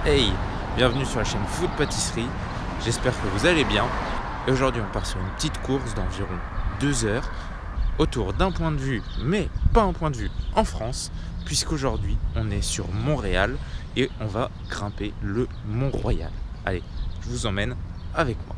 Hey, bienvenue sur la chaîne Food Pâtisserie, j'espère que vous allez bien. Et aujourd'hui on part sur une petite course d'environ 2 heures autour d'un point de vue, mais pas un point de vue en France, puisqu'aujourd'hui on est sur Montréal et on va grimper le Mont-Royal. Allez, je vous emmène avec moi.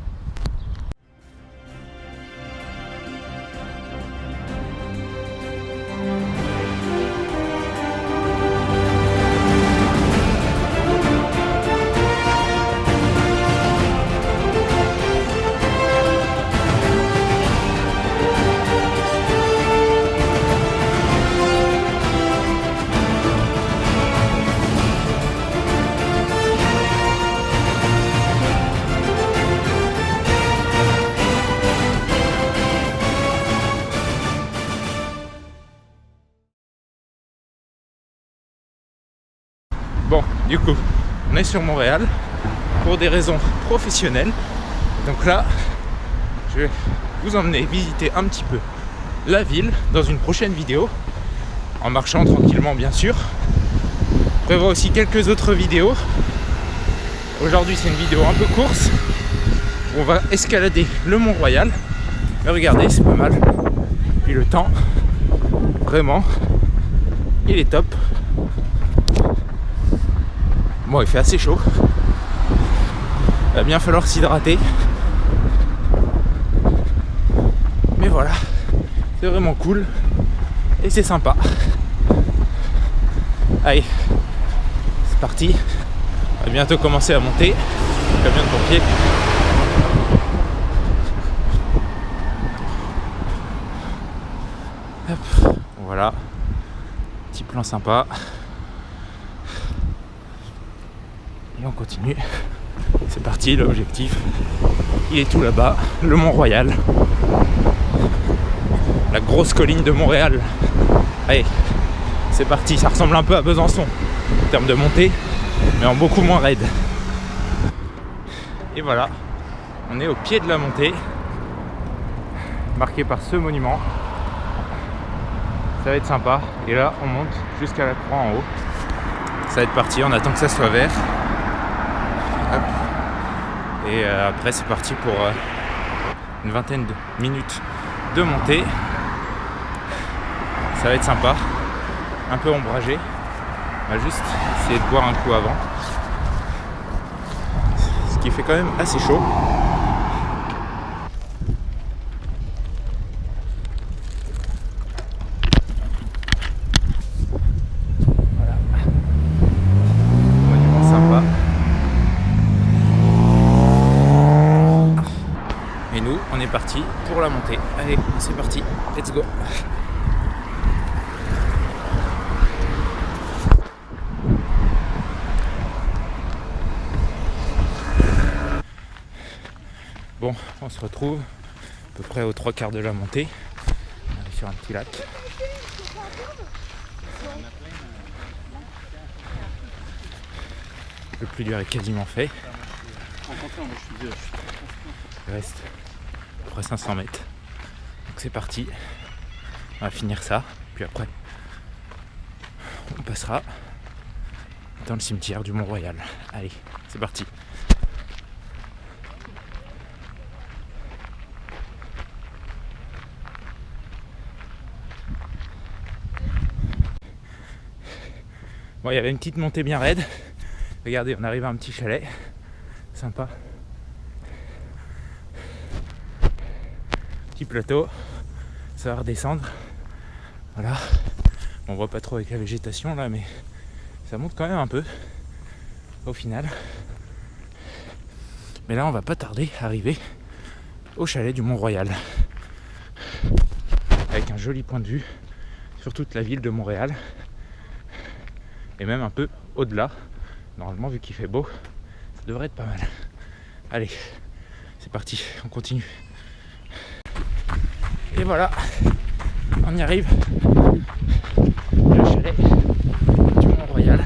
Bon, du coup, on est sur Montréal pour des raisons professionnelles. Donc là, je vais vous emmener visiter un petit peu la ville dans une prochaine vidéo, en marchant tranquillement bien sûr. Je prévois aussi quelques autres vidéos. Aujourd'hui c'est une vidéo un peu course, où on va escalader le Mont-Royal. Mais regardez, c'est pas mal. Puis le temps, vraiment, il est top. Bon, il fait assez chaud. Il va bien falloir s'hydrater. Mais voilà, c'est vraiment cool. Et c'est sympa. Allez, c'est parti. On va bientôt commencer à monter. Camion de pompier. Hop, voilà. Petit plan sympa. Et on continue. C'est parti, l'objectif. Il est tout là-bas, le Mont-Royal. La grosse colline de Montréal. Allez, c'est parti. Ça ressemble un peu à Besançon en termes de montée, mais en beaucoup moins raide. Et voilà, on est au pied de la montée, marqué par ce monument. Ça va être sympa. Et là, on monte jusqu'à la croix en haut. Ça va être parti, on attend que ça soit vert. Hop. Et après, c'est parti pour une vingtaine de minutes de montée. Ça va être sympa, un peu ombragé. On va juste essayer de boire un coup avant. Ce qui fait quand même assez chaud. Voilà. Monument sympa. Et nous, on est parti pour la montée. Allez, c'est parti, let's go. Bon, on se retrouve à peu près aux 3/4 de la montée. On est sur un petit lac. Le plus dur est quasiment fait. Il reste à peu près 500 mètres. Donc c'est parti. On va finir ça. Puis après, on passera dans le cimetière du Mont-Royal. Allez, c'est parti. Bon, il y avait une petite montée bien raide. Regardez, on arrive à un petit chalet. Sympa. Petit plateau. Ça va redescendre. Voilà. On voit pas trop avec la végétation là, mais ça monte quand même un peu. Au final. Mais là, on va pas tarder à arriver au chalet du Mont-Royal. Avec un joli point de vue sur toute la ville de Montréal. Et même un peu au-delà. Normalement, vu qu'il fait beau, ça devrait être pas mal. Allez, c'est parti, on continue. Et voilà, on y arrive. Le chalet du Mont-Royal.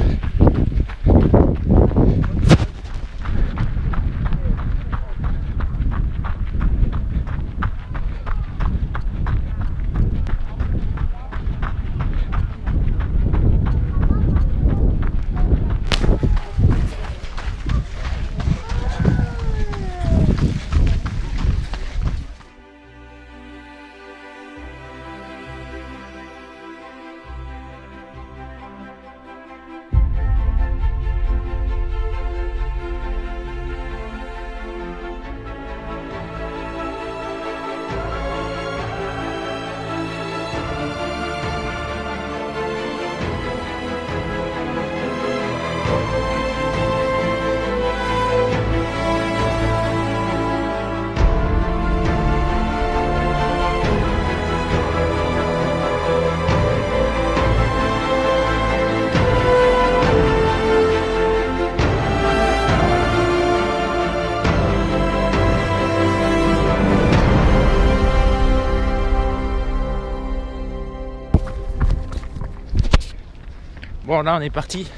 Bon, là on est parti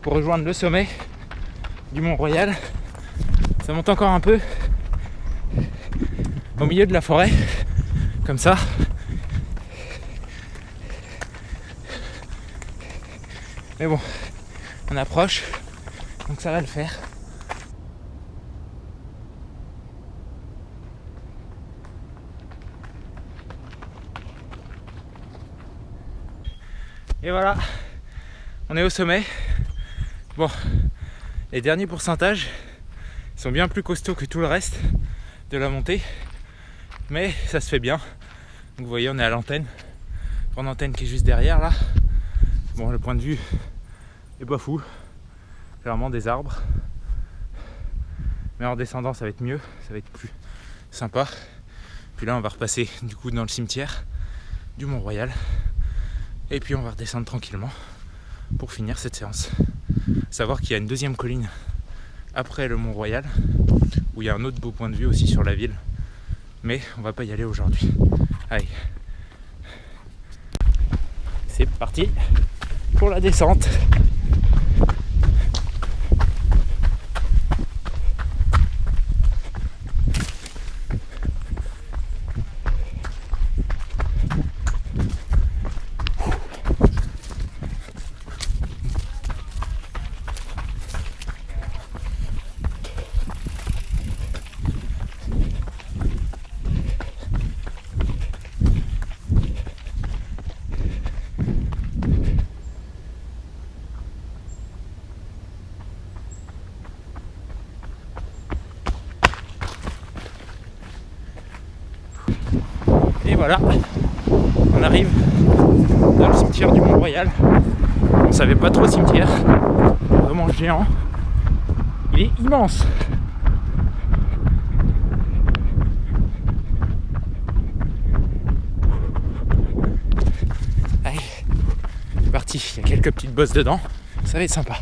pour rejoindre le sommet du Mont-Royal. Ça monte encore un peu au milieu de la forêt, comme ça. Mais bon, on approche, donc ça va le faire. Et voilà, on est au sommet. Bon, les derniers pourcentages sont bien plus costauds que tout le reste de la montée, mais ça se fait bien. Donc vous voyez, on est à l'antenne, grande antenne qui est juste derrière là. Bon, le point de vue est pas fou, c'est vraiment des arbres, mais en descendant ça va être mieux, ça va être plus sympa. Puis là on va repasser du coup dans le cimetière du Mont-Royal, et puis on va redescendre tranquillement pour finir cette séance. Savoir qu'il y a une deuxième colline après le Mont-Royal où il y a un autre beau point de vue aussi sur la ville, mais on va pas y aller aujourd'hui. Allez, c'est parti pour la descente. Et voilà, on arrive dans le cimetière du Mont-Royal. On savait pas trop cimetière, vraiment géant. Il est immense. Allez, c'est parti, il y a quelques petites bosses dedans, ça va être sympa.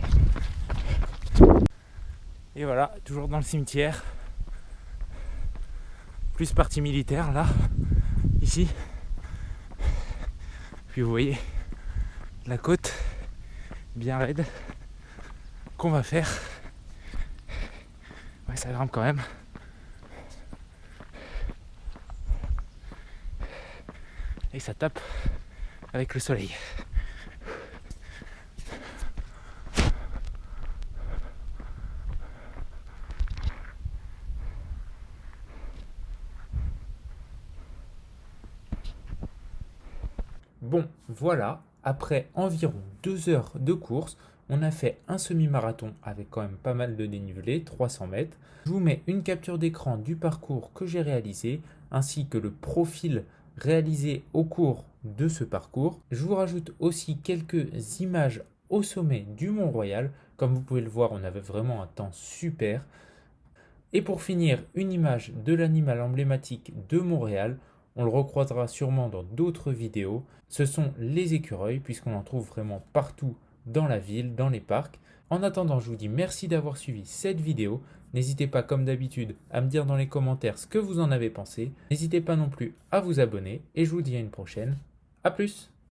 Et voilà, toujours dans le cimetière. Plus partie militaire là, ici. Puis vous voyez la côte bien raide qu'on va faire. Ouais, ça grimpe quand même. Et ça tape avec le soleil. Bon, voilà, après environ 2 heures de course, on a fait un semi-marathon avec quand même pas mal de dénivelé, 300 mètres. Je vous mets une capture d'écran du parcours que j'ai réalisé, ainsi que le profil réalisé au cours de ce parcours. Je vous rajoute aussi quelques images au sommet du Mont-Royal. Comme vous pouvez le voir, on avait vraiment un temps super. Et pour finir, une image de l'animal emblématique de Montréal. On le recroisera sûrement dans d'autres vidéos. Ce sont les écureuils, puisqu'on en trouve vraiment partout dans la ville, dans les parcs. En attendant, je vous dis merci d'avoir suivi cette vidéo. N'hésitez pas, comme d'habitude, à me dire dans les commentaires ce que vous en avez pensé. N'hésitez pas non plus à vous abonner. Et je vous dis à une prochaine. A plus!